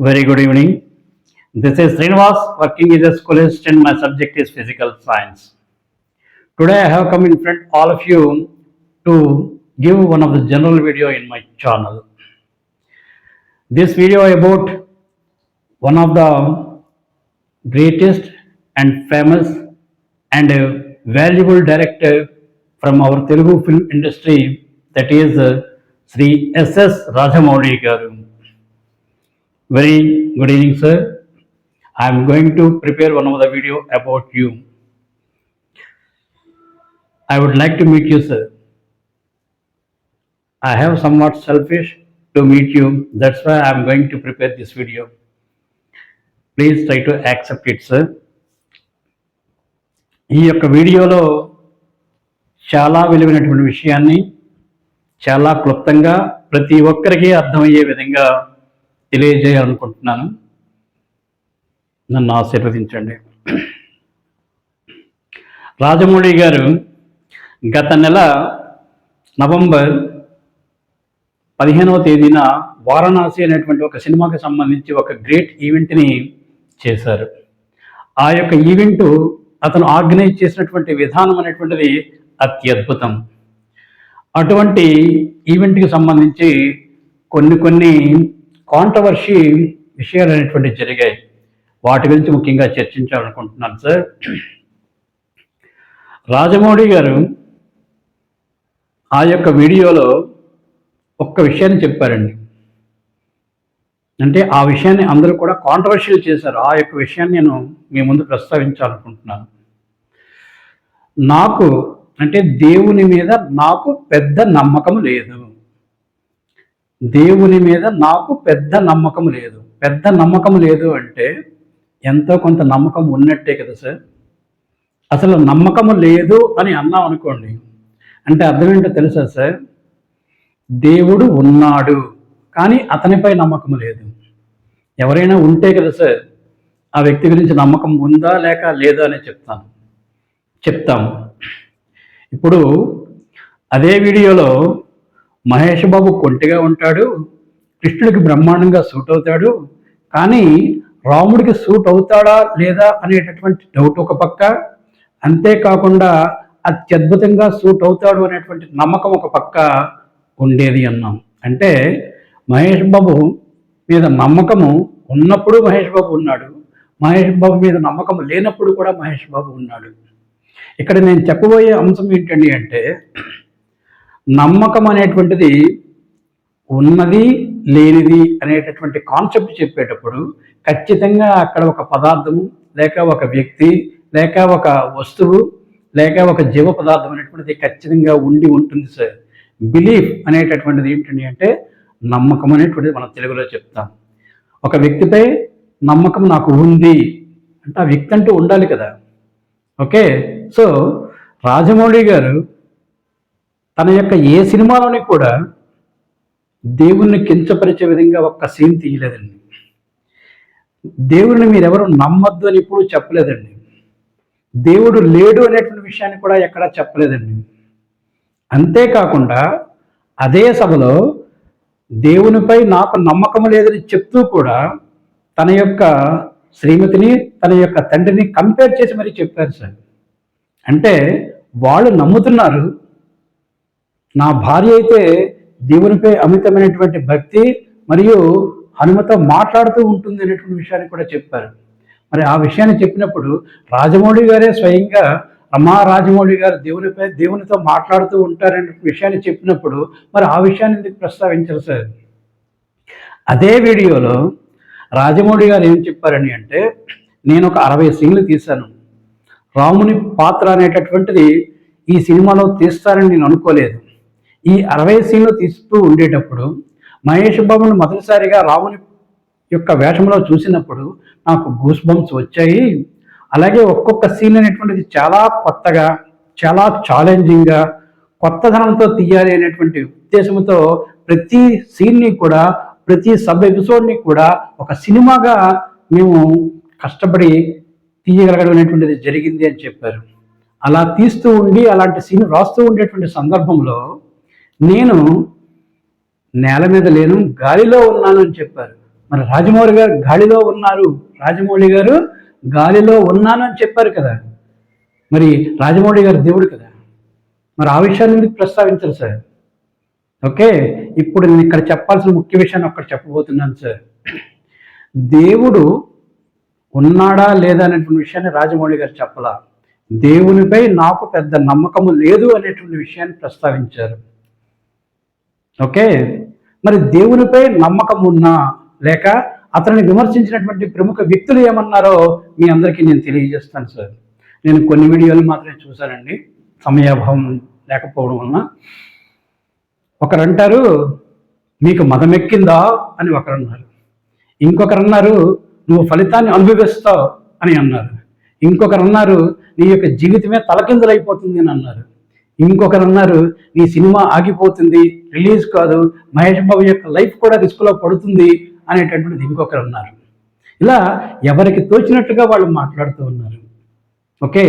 Very good evening. This is Srinivas working as a school assistant. My subject is physical science. Today I have come in front all of you to give one of the general video in my channel. This video about one of the greatest and famous and valuable director from our Telugu film industry, that is Sri S.S. Rajamouli garu. Very good evening, sir. I am going to prepare one of the video about you. I would like to meet you, sir. I have somewhat selfish to meet you. That's why I am going to prepare this video. Please try to accept it, sir. ఈ యొక్క వీడియోలో చాలా విలువైనటువంటి విషయాన్ని చాలా క్లుప్తంగా ప్రతి ఒక్కరికి అర్థమయ్యే విధంగా తెలియజేయాలనుకుంటున్నాను. నన్ను ఆశీర్వదించండి. రాజమౌళి గారు గత నెల నవంబర్ 15వ తేదీన వారణాసి అనేటువంటి ఒక సినిమాకి సంబంధించి ఒక గ్రేట్ ఈవెంట్ని చేశారు. ఆ యొక్క ఈవెంటు అతను ఆర్గనైజ్ చేసినటువంటి విధానం అనేటువంటిది అత్యద్భుతం. అటువంటి ఈవెంట్కి సంబంధించి కొన్ని కాంట్రవర్సీ విషయాలు అనేటువంటివి జరిగాయి. వాటి గురించి ముఖ్యంగా చర్చించాలనుకుంటున్నాను సార్. రాజమౌళి గారు ఆ యొక్క వీడియోలో ఒక్క విషయాన్ని చెప్పారండి. అంటే ఆ విషయాన్ని అందరూ కూడా కాంట్రవర్షియల్ చేశారు. ఆ యొక్క విషయాన్ని నేను మీ ముందు ప్రస్తావించాలనుకుంటున్నాను. నాకు అంటే దేవుని మీద నాకు పెద్ద నమ్మకం లేదు. దేవుని మీద నాకు పెద్ద నమ్మకం లేదు. పెద్ద నమ్మకం లేదు అంటే ఎంతో కొంత నమ్మకం ఉన్నట్టే కదా సార్. అసలు నమ్మకము లేదు అని అన్నాం అనుకోండి, అంటే అర్థం ఏంటో తెలుసా సార్? దేవుడు ఉన్నాడు కానీ అతనిపై నమ్మకం లేదు. ఎవరైనా ఉంటే కదా సార్ ఆ వ్యక్తి గురించి నమ్మకం ఉందా లేక లేదా అని చెప్తాము. ఇప్పుడు అదే వీడియోలో మహేష్ బాబు కొంటిగా ఉంటాడు, కృష్ణుడికి బ్రహ్మాండంగా సూట్ అవుతాడు, కానీ రాముడికి సూట్ అవుతాడా లేదా అనేటటువంటి డౌట్ ఒక పక్క, అంతేకాకుండా అత్యద్భుతంగా సూట్ అవుతాడు అనేటువంటి నమ్మకం ఒక పక్క ఉండేది అన్నాం. అంటే మహేష్ బాబు మీద నమ్మకము ఉన్నప్పుడు మహేష్ బాబు ఉన్నాడు, మహేష్ బాబు మీద నమ్మకం లేనప్పుడు కూడా మహేష్ బాబు ఉన్నాడు. ఇక్కడ నేను చెప్పబోయే అంశం ఏంటండి అంటే, నమ్మకం అనేటువంటిది ఉన్నది లేనిది అనేటటువంటి కాన్సెప్ట్ చెప్పేటప్పుడు ఖచ్చితంగా అక్కడ ఒక పదార్థము లేక ఒక వ్యక్తి లేక ఒక వస్తువు లేక ఒక జీవ పదార్థం అనేటువంటిది ఖచ్చితంగా ఉండి ఉంటుంది సార్. బిలీఫ్ అనేటటువంటిది ఏంటండి అంటే నమ్మకం అనేటువంటిది మనం తెలుగులో చెప్తాం. ఒక వ్యక్తిపై నమ్మకం నాకు ఉంది అంటే ఆ వ్యక్తి అంటూ ఉండాలి కదా. ఓకే, సో రాజమౌళి గారు తన యొక్క ఏ సినిమాలోని కూడా దేవుణ్ణి కించపరిచే విధంగా ఒక్క సీన్ తీయలేదండి. దేవుడిని మీరెవరు నమ్మద్దు అని ఇప్పుడు చెప్పలేదండి. దేవుడు లేడు అనేటువంటి విషయాన్ని కూడా ఎక్కడా చెప్పలేదండి. అంతేకాకుండా అదే సభలో దేవునిపై నాకు నమ్మకం లేదని చెప్తూ కూడా తన యొక్క శ్రీమతిని తన యొక్క తండ్రిని కంపేర్ చేసి మరీ చెప్పారు సార్. అంటే వాళ్ళు నమ్ముతున్నారు, నా భార్య అయితే దేవునిపై అమితమైనటువంటి భక్తి మరియు హనుమతో మాట్లాడుతూ ఉంటుంది అనేటువంటి విషయాన్ని కూడా చెప్పారు. మరి ఆ విషయాన్ని చెప్పినప్పుడు రాజమౌళి గారే స్వయంగా రమా రాజమౌళి గారు దేవునితో మాట్లాడుతూ ఉంటారనే విషయాన్ని చెప్పినప్పుడు మరి ఆ విషయాన్ని ఎందుకు ప్రస్తావించారు సార్? అదే వీడియోలో రాజమౌళి గారు ఏం చెప్పారని అంటే, నేను ఒక 60 సీన్లు తీశాను, రాముని పాత్ర అనేటటువంటిది ఈ సినిమాలో తీస్తారని నేను అనుకోలేదు. ఈ 60 సీన్లు తీస్తూ ఉండేటప్పుడు మహేష్ బాబును మొదటిసారిగా రాముని యొక్క వేషంలో చూసినప్పుడు నాకు గూస్ బంప్స్ వచ్చాయి. అలాగే ఒక్కొక్క సీన్ అనేటువంటిది చాలా కొత్తగా చాలా ఛాలెంజింగ్గా కొత్తదనంతో తీయాలి అనేటువంటి ఉద్దేశంతో ప్రతి సీన్ని కూడా ప్రతి సబ్ ఎపిసోడ్ని కూడా ఒక సినిమాగా మేము కష్టపడి తీయగలగడం అనేటువంటిది జరిగింది అని చెప్పారు. అలా తీస్తూ ఉండి అలాంటి సీన్ రాస్తూ ఉండేటువంటి సందర్భంలో నేను నేల మీద లేను గాలిలో ఉన్నాను అని చెప్పారు. మరి రాజమౌళి గారు గాలిలో ఉన్నారు, రాజమౌళి గారు గాలిలో ఉన్నాను అని చెప్పారు కదా. మరి రాజమౌళి గారు దేవుడు కదా, మరి ఆ విషయాన్ని ఎందుకు ప్రస్తావించరు సార్? ఓకే, ఇప్పుడు నేను ఇక్కడ చెప్పాల్సిన ముఖ్య విషయాన్ని ఒక్కటి చెప్పబోతున్నాను సార్. దేవుడు ఉన్నాడా లేదా అనేటువంటి విషయాన్ని రాజమౌళి గారు చెప్పలా. దేవునిపై నాకు పెద్ద నమ్మకము లేదు అనేటువంటి విషయాన్ని ప్రస్తావించారు. ఓకే, మరి దేవునిపై నమ్మకం ఉన్నా లేక అతన్ని విమర్శించినటువంటి ప్రముఖ వ్యక్తులు ఏమన్నారో మీ అందరికీ నేను తెలియజేస్తాను సార్. నేను కొన్ని వీడియోలు మాత్రమే చూశానండి, సమయాభావం లేకపోవడం వలన. ఒకరు అంటారు మీకు మదమెక్కిందా అని ఒకరు అన్నారు, ఇంకొకరు అన్నారు నువ్వు ఫలితాన్ని అనుభవిస్తావు అని అన్నారు, ఇంకొకరు అన్నారు నీ యొక్క జీవితమే తలకిందులైపోతుంది అని అన్నారు, ఇంకొకరు అన్నారు నీ సినిమా ఆగిపోతుంది, రిలీజ్ కాదు, మహేష్ బాబు యొక్క లైఫ్ కూడా రిస్క్లో పడుతుంది అనేటటువంటిది ఇంకొకరు అన్నారు. ఇలా ఎవరికి తోచినట్టుగా వాళ్ళు మాట్లాడుతూ ఉన్నారు. ఓకే,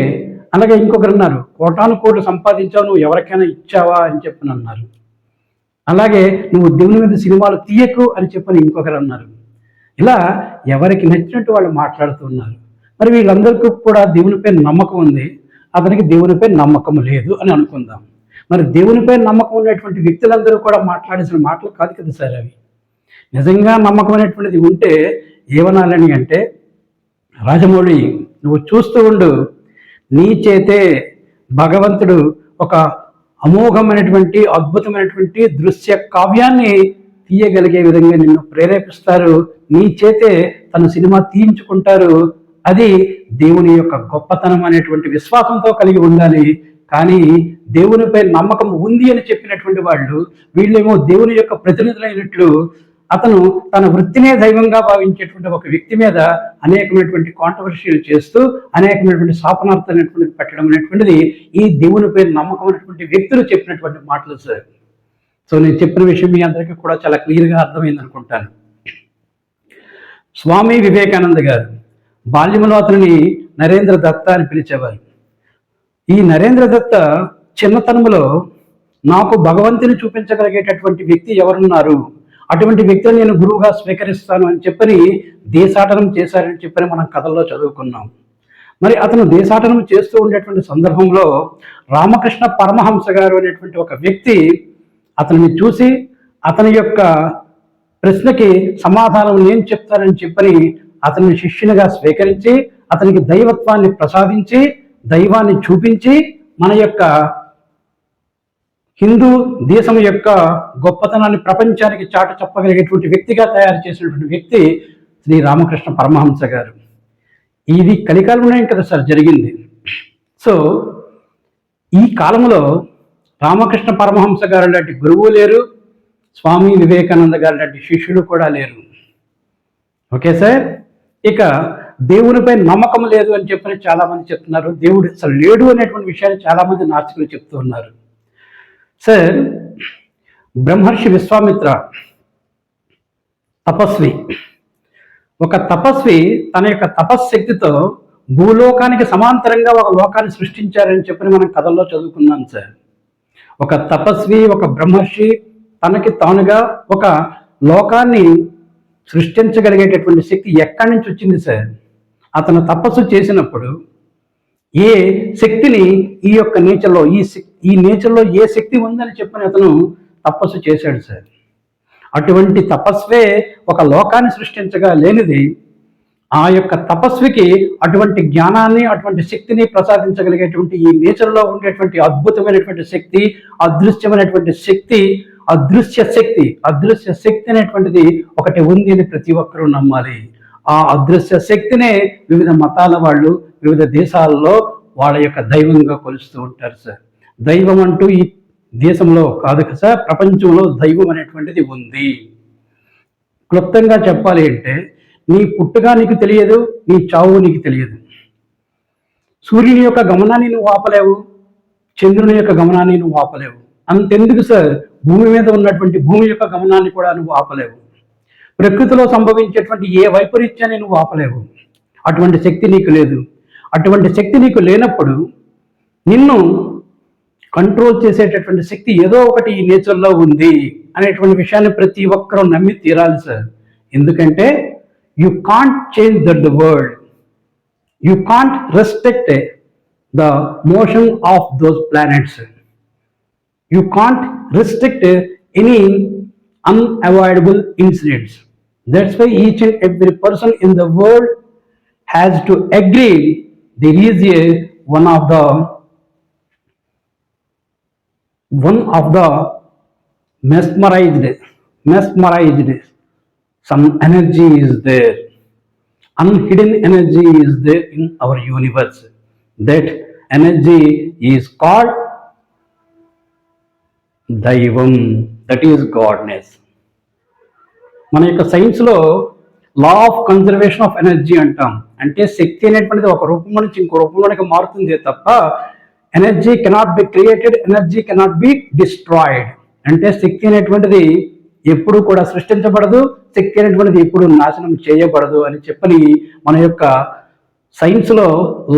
అలాగే ఇంకొకరు అన్నారు కోటాను కోట్లు సంపాదించావు, నువ్వు ఎవరికైనా ఇచ్చావా అని చెప్పని అన్నారు. అలాగే నువ్వు దేవుని మీద సినిమాలు తీయకు అని చెప్పని ఇంకొకరు అన్నారు. ఇలా ఎవరికి నచ్చినట్టు వాళ్ళు మాట్లాడుతున్నారు. మరి వీళ్ళందరికీ కూడా దేవునిపై నమ్మకం ఉంది, అతనికి దేవునిపై నమ్మకం లేదు అని అనుకుందాం. మరి దేవునిపై నమ్మకం ఉన్నటువంటి వ్యక్తులందరూ కూడా మాట్లాడాల్సిన మాటలు కాదు కదా సార్ అవి. నిజంగా నమ్మకం అనేటువంటిది ఉంటే ఏమనాలని అంటే, రాజమౌళి నువ్వు చూస్తూ ఉండు, నీ చేతే భగవంతుడు ఒక అమోఘమైనటువంటి అద్భుతమైనటువంటి దృశ్య కావ్యాన్ని తీయగలిగే విధంగా నిన్ను ప్రేరేపిస్తారు, నీ చేతే తన సినిమా తీయించుకుంటారు. అది దేవుని యొక్క గొప్పతనం అనేటువంటి విశ్వాసంతో కలిగి ఉండాలి. కానీ దేవునిపై నమ్మకం ఉంది అని చెప్పినటువంటి వాళ్ళు వీళ్ళేమో దేవుని యొక్క ప్రతినిధులైనట్లు అతను తన వృత్తినే దైవంగా భావించేటువంటి ఒక వ్యక్తి మీద అనేకమైనటువంటి కాంట్రవర్షియల్ చేస్తూ అనేకమైనటువంటి శాపనార్థం అనేటువంటిది పెట్టడం అనేటువంటిది ఈ దేవునిపై నమ్మకం అనేటువంటి వ్యక్తులు చెప్పినటువంటి మాటలు సార్. సో నేను చెప్పిన విషయం మీ అందరికీ కూడా చాలా క్లియర్గా అర్థమైంది అనుకుంటాను. స్వామి వివేకానంద గారు బాల్యంలో అతనిని నరేంద్ర దత్త అని పిలిచేవారు. ఈ నరేంద్ర దత్త చిన్నతనంలో నాకు భగవంతుని చూపించగలిగేటటువంటి వ్యక్తి ఎవరున్నారు, అటువంటి వ్యక్తిని నేను గురువుగా స్వీకరిస్తాను అని చెప్పని దేశాటనం చేశారని చెప్పని మనం కథల్లో చదువుకున్నాం. మరి అతను దేశాటనం చేస్తూ ఉండేటువంటి సందర్భంలో రామకృష్ణ పరమహంస గారు అనేటువంటి ఒక వ్యక్తి అతనిని చూసి అతని యొక్క ప్రశ్నకి సమాధానం నేను చెప్తానని చెప్పని అతన్ని శిష్యునిగా స్వీకరించి అతనికి దైవత్వాన్ని ప్రసాదించి దైవాన్ని చూపించి మన యొక్క హిందూ దేశం యొక్క గొప్పతనాన్ని ప్రపంచానికి చాటు చెప్పగలిగేటువంటి వ్యక్తిగా తయారు చేసినటువంటి వ్యక్తి శ్రీ రామకృష్ణ పరమహంస గారు. ఇది కలికాలంలో కదా సార్ జరిగింది. సో ఈ కాలంలో రామకృష్ణ పరమహంస గారు లాంటి గురువు లేరు, స్వామి వివేకానంద గారు లాంటి శిష్యులు కూడా లేరు. ఓకే సార్, ఇక దేవునిపై నమ్మకం లేదు అని చెప్పని చాలా మంది చెప్తున్నారు, దేవుడు అసలు లేడు అనేటువంటి విషయాన్ని చాలా మంది నాస్తికులు చెప్తూ ఉన్నారు. సార్, బ్రహ్మర్షి విశ్వామిత్ర తపస్వి. ఒక తపస్వి తన యొక్క తపశ్శక్తితో భూలోకానికి సమాంతరంగా ఒక లోకాన్ని సృష్టించారని చెప్పని మనం కథల్లో చదువుకున్నాం సార్. ఒక తపస్వి, ఒక బ్రహ్మర్షి తనకి తానుగా ఒక లోకాన్ని సృష్టించగలిగేటటువంటి శక్తి ఎక్కడి నుంచి వచ్చింది సార్? అతను తపస్సు చేసినప్పుడు ఏ శక్తిని ఈ యొక్క నేచర్లో ఈ నేచర్లో ఏ శక్తి ఉందని చెప్పని అతను తపస్సు చేశాడు సార్. అటువంటి తపస్వే ఒక లోకాన్ని సృష్టించగా లేనిది ఆ యొక్క తపస్వికి అటువంటి జ్ఞానాన్ని అటువంటి శక్తిని ప్రసాదించగలిగేటువంటి ఈ నేచర్లో ఉండేటువంటి అద్భుతమైనటువంటి శక్తి, అదృశ్యమైనటువంటి శక్తి, అదృశ్య శక్తి అనేటువంటిది ఒకటి ఉంది అని ప్రతి ఒక్కరూ నమ్మాలి. ఆ అదృశ్య శక్తినే వివిధ మతాల వాళ్ళు వివిధ దేశాల్లో వాళ్ళ యొక్క దైవంగా కొలుస్తూ ఉంటారు సార్. దైవం అంటూ ఈ దేశంలో కాదు సార్, ప్రపంచంలో దైవం అనేటువంటిది ఉంది. క్లుప్తంగా చెప్పాలి అంటే నీ పుట్టుగా నీకు తెలియదు, నీ చావు నీకు తెలియదు. సూర్యుని యొక్క గమనాన్ని నువ్వు ఆపలేవు, చంద్రుని యొక్క గమనాన్ని నువ్వు ఆపలేవు. అంతెందుకు సార్, భూమి మీద ఉన్నటువంటి భూమి యొక్క గమనాన్ని కూడా నువ్వు ఆపలేవు. ప్రకృతిలో సంభవించేటువంటి ఏ వైపరీత్యాన్ని నువ్వు ఆపలేవు. అటువంటి శక్తి నీకు లేదు. అటువంటి శక్తి నీకు లేనప్పుడు నిన్ను కంట్రోల్ చేసేటటువంటి శక్తి ఏదో ఒకటి ఈ నేచర్లో ఉంది అనేటువంటి విషయాన్ని ప్రతి ఒక్కరూ నమ్మి తీరాలి సార్. ఎందుకంటే you can't change the world, you can't restrict the motion of those planets, you can't restrict any unavoidable incidents. That's why each and every person in the world has to agree there is one of the mesmerized some energy is there, unhidden energy is there in our universe. That energy is called దైవం, that is goodness. మన యొక్క సైన్స్లో law of conservation of energy అంటాం. అంటే శక్తి అనేటువంటిది ఒక రూపం నుంచి ఇంకో రూపంలోనికి మారుతుంది తప్ప energy cannot be created, energy cannot be destroyed. అంటే శక్తి అనేటువంటిది ఎప్పుడు కూడా సృష్టించబడదు, శక్తి అనేటువంటిది ఎప్పుడు నాశనం చేయబడదు అని చెప్పని మన యొక్క సైన్స్లో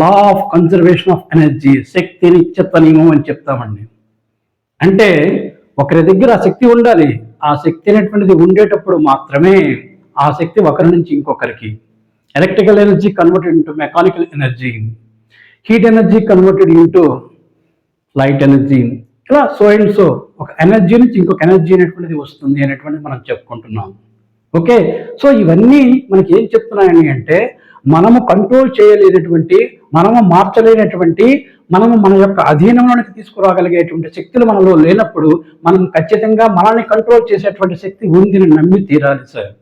law of conservation of energy, శక్తి నిత్యత్వ నియమం అని చెప్తామండి. అంటే ఒకరి దగ్గర ఆ శక్తి ఉండాలి, ఆ శక్తి అనేటువంటిది ఉండేటప్పుడు మాత్రమే ఆ శక్తి ఒకరి నుంచి ఇంకొకరికి. Electrical energy converted into mechanical energy, heat energy converted into light energy, ఇలా సో అండ్ సో ఒక ఎనర్జీ నుంచి ఇంకొక ఎనర్జీ అనేటువంటిది వస్తుంది అనేటువంటిది మనం చెప్పుకుంటున్నాం. ఓకే, సో ఇవన్నీ మనకి ఏం చెప్తున్నాయని అంటే మనము కంట్రోల్ చేయలేనటువంటి, మనము మార్చలేనటువంటి, మనము మన యొక్క అధీనంలోనికి తీసుకురాగలిగేటువంటి శక్తులు మనలో లేనప్పుడు మనం ఖచ్చితంగా మనల్ని కంట్రోల్ చేసేటువంటి శక్తి ఉందని నమ్మి తీరాలి సార్.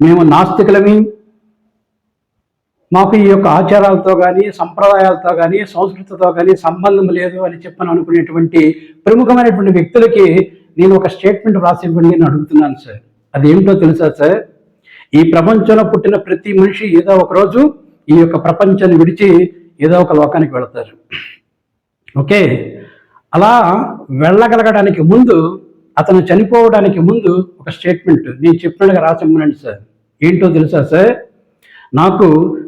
మేము నాస్తికులమి, మాకు ఈ యొక్క ఆచారాలతో కానీ సంప్రదాయాలతో కానీ సంస్కృతితో కానీ సంబంధం లేదు అని చెప్పని అనుకునేటువంటి ప్రముఖమైనటువంటి వ్యక్తులకి నేను ఒక స్టేట్మెంట్ వ్రాసి ఇవ్వండి అని అడుగుతున్నాను సార్. అదేమిటో తెలుసా సార్? ఈ ప్రపంచంలో పుట్టిన ప్రతి మనిషి ఏదో ఒకరోజు ఈ యొక్క ప్రపంచాన్ని విడిచి ఏదో ఒక లోకానికి వెళతారు. ఓకే, అలా వెళ్ళగలగడానికి ముందు, అతను చనిపోవడానికి ముందు ఒక స్టేట్మెంట్ నేను చెప్పినట్టుగా రాసిమ్మనండి సార్. ఏంటో తెలుసా సార్? నాకు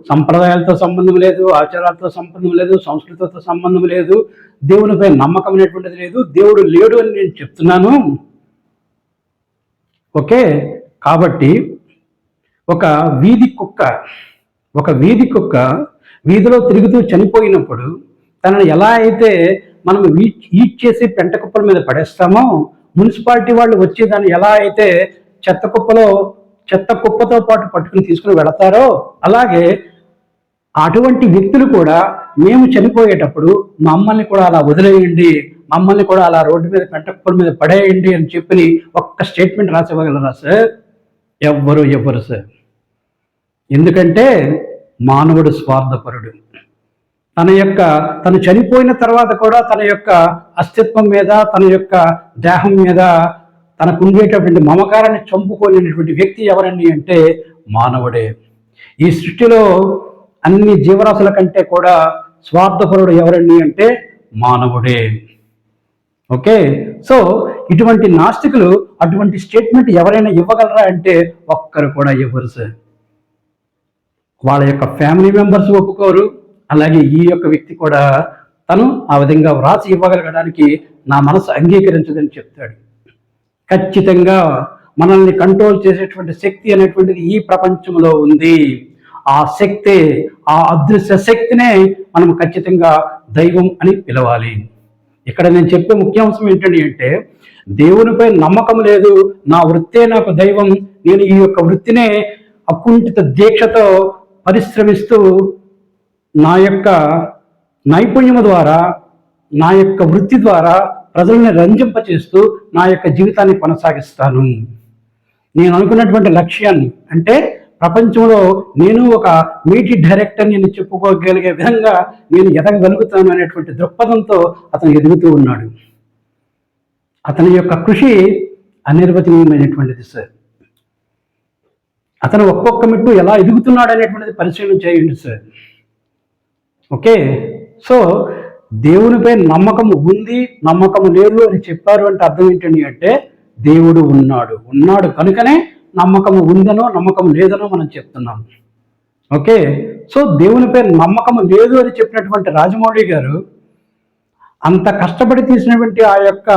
సంప్రదాయాలతో సంబంధం లేదు, ఆచారాలతో సంబంధం లేదు, సంస్కృతితో సంబంధం లేదు, దేవునిపై నమ్మకం అనేటువంటిది లేదు, దేవుడు లేడు అని నేను చెప్తున్నాను. ఓకే, కాబట్టి ఒక వీధి కుక్క వీధిలో తిరుగుతూ చనిపోయినప్పుడు తనను ఎలా అయితే మనం ఈట్ చేసి పెంట కుప్పల మీద పడేస్తామో, మున్సిపాలిటీ వాళ్ళు వచ్చి దాన్ని ఎలా అయితే చెత్త కుప్పతో పాటు పట్టుకుని తీసుకుని వెళతారో, అలాగే అటువంటి వ్యక్తులు కూడా మేము చనిపోయేటప్పుడు మమ్మల్ని కూడా అలా వదిలేయండి, మమ్మల్ని కూడా అలా రోడ్డు మీద పెంట కుప్పల మీద పడేయండి అని చెప్పి ఒక్క స్టేట్మెంట్ రాసివ్వగలరా సార్? ఎవ్వరు సార్. ఎందుకంటే మానవుడు స్వార్థపరుడు. తను చనిపోయిన తర్వాత కూడా తన యొక్క అస్తిత్వం మీద, తన యొక్క దేహం మీద తనకు ఉండేటటువంటి మమకారాన్ని చంపుకోలేనటువంటి వ్యక్తి ఎవరని అంటే మానవుడే. ఈ సృష్టిలో అన్ని జీవరాశుల కంటే కూడా స్వార్థపరుడు ఎవరని అంటే మానవుడే. ఓకే, సో ఇటువంటి నాస్తికులు అటువంటి స్టేట్మెంట్ ఎవరైనా ఇవ్వగలరా అంటే ఒక్కరు కూడా ఇవ్వరు సార్. వాళ్ళ యొక్క ఫ్యామిలీ మెంబర్స్ ఒప్పుకోరు, అలాగే ఈ యొక్క వ్యక్తి కూడా తను ఆ విధంగా వ్రాసి ఇవ్వగలగడానికి నా మనసు అంగీకరించదని చెప్తాడు. ఖచ్చితంగా మనల్ని కంట్రోల్ చేసేటువంటి శక్తి అనేటువంటిది ఈ ప్రపంచంలో ఉంది. ఆ శక్తి, ఆ అదృశ్య శక్తినే మనం ఖచ్చితంగా దైవం అని పిలవాలి. ఇక్కడ నేను చెప్పే ముఖ్యాంశం ఏంటండి అంటే దేవునిపై నమ్మకం లేదు, నా వృత్తే నాకు దైవం, నేను ఈ యొక్క వృత్తినే అకుంఠిత దీక్షతో పరిశ్రమిస్తూ నా యొక్క నైపుణ్యము ద్వారా, నా యొక్క వృత్తి ద్వారా ప్రజల్ని రంజింపచేస్తూ నా యొక్క జీవితాన్ని కొనసాగిస్తాను. నేను అనుకున్నటువంటి లక్ష్యాన్ని, అంటే ప్రపంచంలో నేను ఒక మీటి డైరెక్టర్ నేను చెప్పుకోగలిగే విధంగా నేను ఎదగగలుగుతాను అనేటువంటి దృక్పథంతో అతను ఎదుగుతూ ఉన్నాడు. అతని యొక్క కృషి అనిర్వచనీయమైనటువంటిది సార్. అతను ఒక్కొక్క మెట్టు ఎలా ఎదుగుతున్నాడు అనేటువంటిది పరిశీలన చేయండి సార్. ఓకే, సో దేవునిపై నమ్మకం ఉంది, నమ్మకం లేదు అని చెప్పారు అంటే అర్థం ఏంటండి అంటే దేవుడు ఉన్నాడు కనుకనే నమ్మకం ఉందనో నమ్మకం లేదనో మనం చెప్తున్నాం. ఓకే, సో దేవునిపై నమ్మకం లేదు అని చెప్పినటువంటి రాజమౌళి గారు అంత కష్టపడి తీసినటువంటి ఆ యొక్క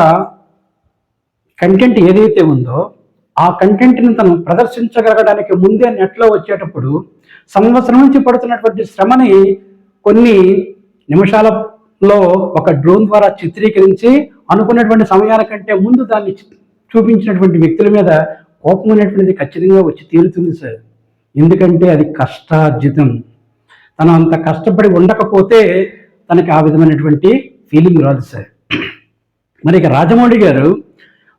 కంటెంట్ ఏదైతే ఉందో ఆ కంటెంట్ని తను ప్రదర్శించగలగడానికి ముందే నెట్లో వచ్చేటప్పుడు సంవత్సరం నుంచి పడుతున్నటువంటి శ్రమని కొన్ని నిమిషాలలో ఒక డ్రోన్ ద్వారా చిత్రీకరించి అనుకున్నటువంటి సమయాల కంటే ముందు దాన్ని చూపించినటువంటి వ్యక్తుల మీద కోపం అనేటువంటిది ఖచ్చితంగా వచ్చి తీరుతుంది సార్. ఎందుకంటే అది కష్టార్జితం. తను అంత కష్టపడి ఉండకపోతే తనకి ఆ విధమైనటువంటి ఫీలింగ్ రాదు సార్. మరి ఇక రాజమౌళి గారు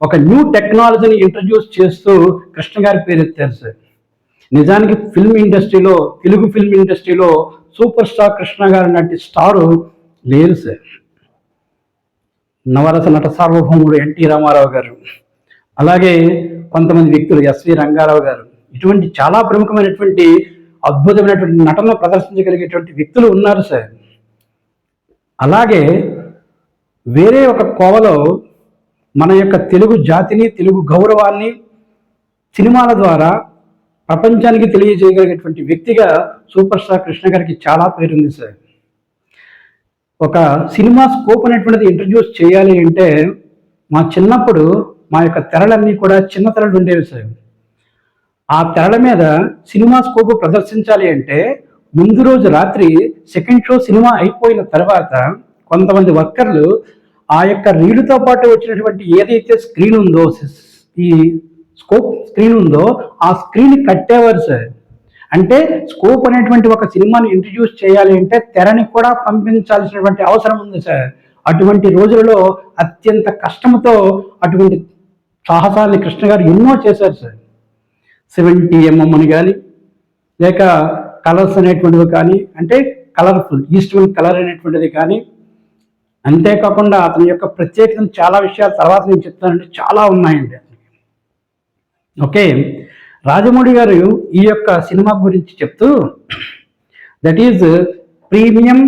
ఒక న్యూ టెక్నాలజీని ఇంట్రడ్యూస్ చేస్తూ కృష్ణ గారి పేరు ఎత్తారు సార్. నిజానికి ఫిల్మ్ ఇండస్ట్రీలో, తెలుగు ఫిల్మ్ ఇండస్ట్రీలో సూపర్ స్టార్ కృష్ణ గారు లాంటి స్టారు లేరు సార్. నవరస నట సార్వభౌముడు ఎన్టీ రామారావు గారు, అలాగే కొంతమంది వ్యక్తులు ఎస్వి రంగారావు గారు, ఇటువంటి చాలా ప్రముఖమైనటువంటి అద్భుతమైనటువంటి నటన ప్రదర్శించగలిగేటువంటి వ్యక్తులు ఉన్నారు సార్. అలాగే వేరే ఒక కోవలో మన యొక్క తెలుగు జాతిని, తెలుగు గౌరవాన్ని సినిమాల ద్వారా ప్రపంచానికి తెలియజేయగలిగేటువంటి వ్యక్తిగా సూపర్ స్టార్ కృష్ణ గారికి చాలా పేరుంది సార్. ఒక సినిమా స్కోప్ అనేటువంటిది ఇంట్రడ్యూస్ చేయాలి అంటే మా చిన్నప్పుడు మా యొక్క తెరలన్నీ కూడా చిన్న తెరలు ఉండేవి సార్. ఆ తెరల మీద సినిమా స్కోప్ ప్రదర్శించాలి అంటే ముందు రోజు రాత్రి సెకండ్ షో సినిమా అయిపోయిన తర్వాత కొంతమంది వర్కర్లు ఆ యొక్క రీలుతో పాటు వచ్చినటువంటి ఏదైతే స్క్రీన్ ఉందో, ఈ స్కోప్ స్క్రీన్ ఉందో, ఆ స్క్రీన్ కట్టేవారు సార్. అంటే స్కోప్ అనేటువంటి ఒక సినిమాని ఇంట్రడ్యూస్ చేయాలి అంటే తెరని కూడా పంపించాల్సినటువంటి అవసరం ఉంది సార్. అటువంటి రోజులలో అత్యంత కష్టంతో అటువంటి సాహసాన్ని కృష్ణ గారు ఎన్నో చేశారు సార్. 70mm అని కానీ, లేక కలర్స్ అనేటువంటివి కానీ, అంటే కలర్ఫుల్ ఈస్ట్మన్ కలర్ అనేటువంటిది కానీ, అంతేకాకుండా అతని యొక్క ప్రత్యేకతను చాలా విషయాలు తర్వాత నేను చెప్తానంటే చాలా ఉన్నాయండి. ఓకే, రాజమౌళి గారు ఈ యొక్క సినిమా గురించి చెప్తూ that is premium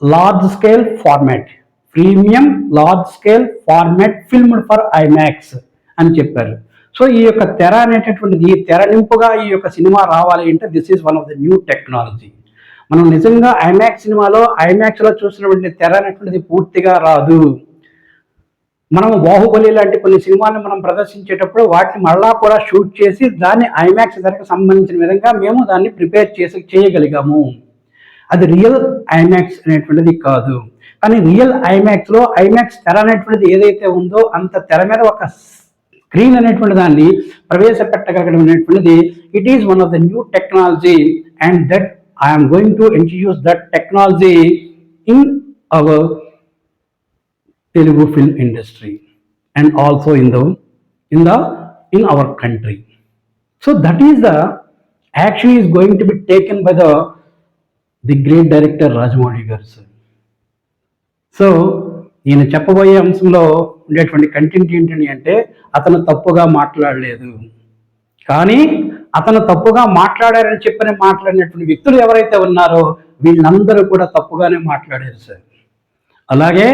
large scale format, premium large scale format filmed for IMAX అని చెప్పారు. సో ఈ యొక్క తెర అనేటటువంటిది, ఈ తెర నింపుగా ఈ యొక్క సినిమా రావాలి అంటే this is one of the new technology. మనం నిజంగా ఐమాక్స్ సినిమాలో ఐమాక్స్లో చూసినటువంటి తెర అనేటువంటిది పూర్తిగా రాదు. మనం బాహుబలి లాంటి కొన్ని సినిమాలను మనం ప్రదర్శించేటప్పుడు వాటిని మళ్ళా కూడా షూట్ చేసి దాన్ని ఐమాక్స్ తెరకు సంబంధించిన విధంగా మేము దాన్ని ప్రిపేర్ చేయగలిగాము. అది రియల్ ఐమాక్స్ అనేటువంటిది కాదు. కానీ రియల్ ఐమాక్స్లో ఐమాక్స్ తెర అనేటువంటిది ఏదైతే ఉందో అంత తెర మీద ఒక స్క్రీన్ అనేటువంటి దాన్ని ప్రవేశపెట్టగలగడం అనేటువంటిది it is one of the new technology and that I'm going to introduce that technology in our Telugu film industry and also in our country. So that is the action is going to be taken by the great director Rajamouli garu sir. So నేను చెప్పబోయే అంశంలో ఉండేటువంటి content ఏంటని అంటే అతను తప్పుగా మాట్లాడలేదు, కానీ అతను తప్పుగా మాట్లాడారని చెప్పని మాట్లాడినటువంటి వ్యక్తులు ఎవరైతే ఉన్నారో వీళ్ళందరూ కూడా తప్పుగానే మాట్లాడారు సార్. అలాగే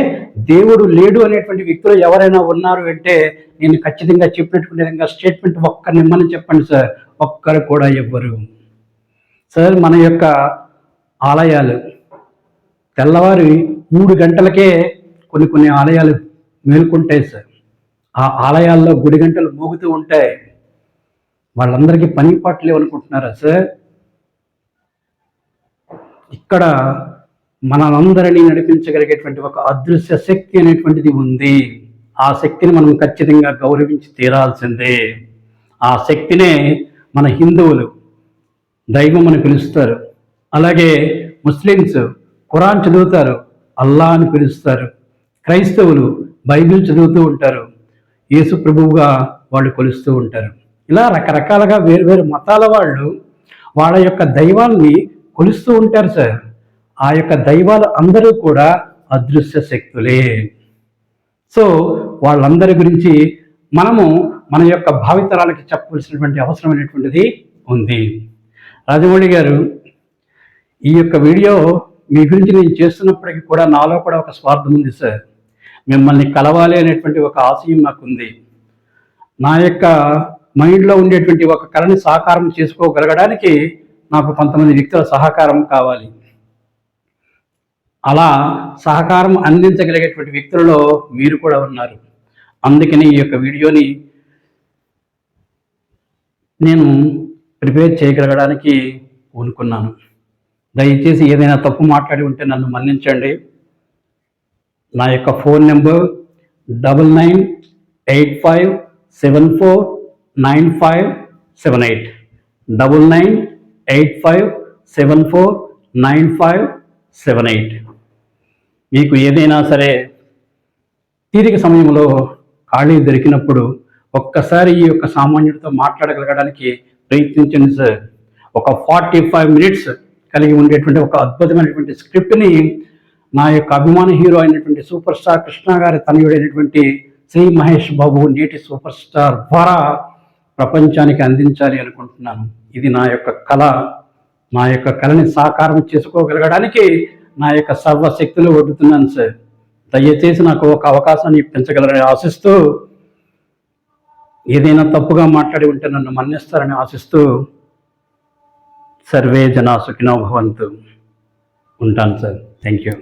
దేవుడు లేడు అనేటువంటి వ్యక్తులు ఎవరైనా ఉన్నారు అంటే నేను ఖచ్చితంగా చెప్పినటువంటి విధంగా స్టేట్మెంట్ ఒక్కరిని ఇమ్మని చెప్పండి సార్, ఒక్కరు కూడా ఇవ్వరు సార్. మన యొక్క ఆలయాలు తెల్లవారి 3 గంటలకే కొన్ని ఆలయాలు మేలుకుంటాయి సార్. ఆ ఆలయాల్లో గుడి గంటలు మోగుతూ ఉంటాయి. వాళ్ళందరికీ పని పాటలు ఏమనుకుంటున్నారా సార్? ఇక్కడ మనందరినీ నడిపించగలిగేటువంటి ఒక అదృశ్య శక్తి అనేటువంటిది ఉంది. ఆ శక్తిని మనం ఖచ్చితంగా గౌరవించి తీరాల్సిందే. ఆ శక్తినే మన హిందువులు దైవం అని పిలుస్తారు. అలాగే ముస్లిమ్స్ ఖురాన్ చదువుతారు, అల్లా అని పిలుస్తారు. క్రైస్తవులు బైబిల్ చదువుతూ ఉంటారు, యేసు ప్రభువుగా వాళ్ళు కొలుస్తూ ఉంటారు. ఇలా రకరకాలుగా వేరు మతాల వాళ్ళు వాళ్ళ యొక్క దైవాన్ని కొలుస్తూ ఉంటారు సార్. ఆ యొక్క దైవాలు అందరూ కూడా అదృశ్య శక్తులే. సో వాళ్ళందరి గురించి మనము మన యొక్క భావితరాలకి చెప్పవలసినటువంటి అవసరమైనటువంటిది ఉంది. రాజమౌళి గారు, ఈ యొక్క వీడియో మీ గురించి నేను చేస్తున్నప్పటికీ కూడా నాలో కూడా ఒక స్వార్థం ఉంది సార్. మిమ్మల్ని కలవాలి అనేటువంటి ఒక ఆశయం నాకుంది. నా యొక్క మైండ్లో ఉండేటువంటి ఒక కళని సాకారం చేసుకోగలగడానికి నాకు కొంతమంది వ్యక్తుల సహకారం కావాలి. అలా సహకారం అందించగలిగేటువంటి వ్యక్తులలో మీరు కూడా ఉన్నారు. అందుకని ఈ యొక్క వీడియోని నేను ప్రిపేర్ చేయగలగడానికి పూనుకున్నాను. దయచేసి ఏదైనా తప్పు మాట్లాడి ఉంటే నన్ను మన్నించండి. నా యొక్క ఫోన్ నెంబర్ 9985749578 9985749578. మీకు ఏదైనా సరే తీరిక సమయంలో ఖాళీ దొరికినప్పుడు ఒక్కసారి ఈ యొక్క సామాన్యుడితో మాట్లాడగలగడానికి ప్రయత్నించండి సార్. ఒక 45 మినిట్స్ కలిగి ఉండేటువంటి ఒక అద్భుతమైనటువంటి స్క్రిప్ట్ని నా యొక్క అభిమాన హీరో అయినటువంటి సూపర్ స్టార్ కృష్ణ గారి తనయుడైనటువంటి శ్రీ మహేష్ బాబు నేటి సూపర్ స్టార్ ద్వారా ప్రపంచానికి అందించాలి అనుకుంటున్నాను. ఇది నా యొక్క కళ. నా యొక్క కళని సాకారం చేసుకోగలగడానికి నా యొక్క సర్వశక్తులు వడ్డుతున్నాను సార్. దయచేసి నాకు ఒక అవకాశాన్ని ఇప్పించగలరని ఆశిస్తూ, ఏదైనా తప్పుగా మాట్లాడి ఉంటే నన్ను మన్నిస్తారని ఆశిస్తూ, సర్వే జనా సుఖినో భవంతు. ఉంటాను సార్. Thank you.